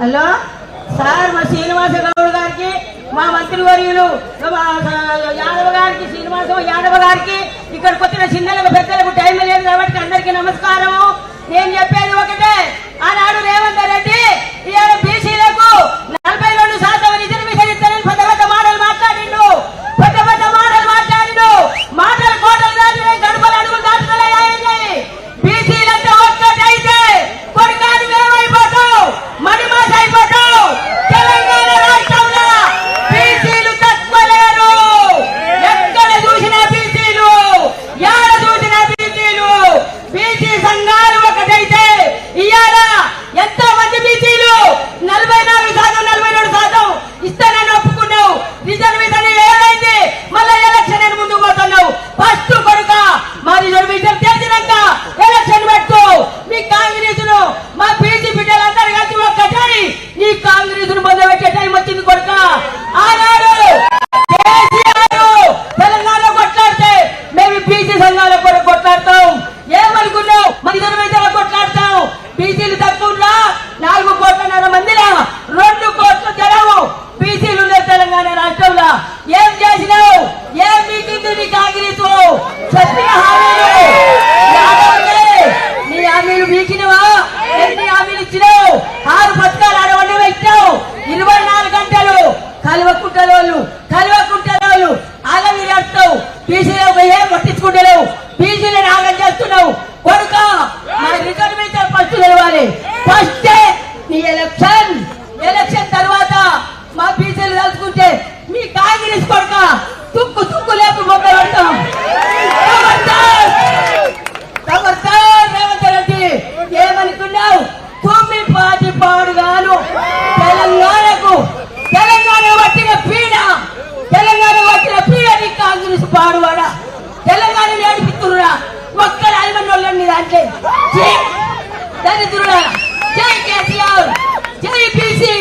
Hello sir, మా శ్రీనివాస గౌడ్ గారికి, మా మంత్రివర్యులు యాదవ్ గారికి, శ్రీనివాస యాదవ్ గారికి, ఇక్కడికి వచ్చిన చిన్నలకు పెద్దలకు టైం లేదు కాబట్టి అందరికీ నమస్కారం. నేను చెప్పేది ఒకటే, ఆనాడు రేవంత్ రెడ్డి ఇవాళ బీసీలకు 42% రిజర్వేషన్ ఇస్తారని పెద్ద పెద్ద మాటలు మాట్లాడిండు. మాటలు కోటలు దాటి గడుపులు అడుగులు దాటుతున్నాయి. బీసీలంతా ఒక్కటైతే కొడుకాని మేమైపోతావు, మణిమాస అయిపోతావు. తెలంగాణ రాష్ట్రంలో బీసీలు తక్కువ లేరు. ఎక్కడ చూసినా బీసీలు, యాడ చూసినా బీసీలు. బీసీ సంఘాలు ఒకటైతే ఇవాళ ఎంతో మంది బీసీలు 44%, 42% ఇస్తానని ఒప్పుకున్నావు. రిజర్వేషన్ ఏమైంది? మళ్ళీ ఎలక్షన్ అని ముందుకు పోతున్నావు. ఫస్ట్ కొడుక మా రిజర్వేషన్ తెలిసినాక ఎలక్షన్ పెట్టు. మీ కాంగ్రెస్ ను మా బీసీ బిడ్డలందరూ కలిసి ఒక్కటై నీ కాంగ్రెస్ ను మొదలు పెట్టే టైం వచ్చింది కొడుక. ఆనాడు తెలంగాణ కొట్లాడితే మేము బీసీ సంఘాల కొరకు కొట్లాడతాం. ఏమనుకున్నావు? మా రిజర్వేషన్ కొట్లాడతాం. బీసీలు తక్కువ 4 కోట్ల మందిలా 2 కోట్ల జనము బీసీలు ఉన్నారు తెలంగాణ రాష్ట్రంలో. ఏం చేసినావు? ఏం మీకింది నీ కాంగ్రెస్? చెప్పిన నీ హామీలు మీకినవా? ఎన్ని హామీలు ఇచ్చినావు? 6 పథకాలు ఆడవండి ఇచ్చావు. 24 గంటలు కలువకుంటలోళ్ళు ఆగవి రాస్తావు. బీసీలు ఏం పట్టించుకుంటలేవు. బీసీలను ఆగం చేస్తున్నావు కొడుక. మన రిజర్వేషన్ ఫస్ట్ తెలవాలి. ఫస్టే నీ ఎలక్షన్ తర్వాత మా బీసీలు తలుచుకుంటే మీ కాంగ్రెస్ కొడుక తుక్కు లేపు మొక్కలు పెడతాం. రేవంత్ రెడ్డి ఏమనుకున్నావు? తుమ్మి పాటి పాడుగాను తెలంగాణ పట్టిన పీడ నీ కాంగ్రెస్ పాడువాడా. తెలంగాణ నేర్పిస్తున్నా ఒక్కరు అల్మన్నోళ్ళని దాంట్లో దరిద్రుడా. జై కేసీఆర్, జై బీసీ.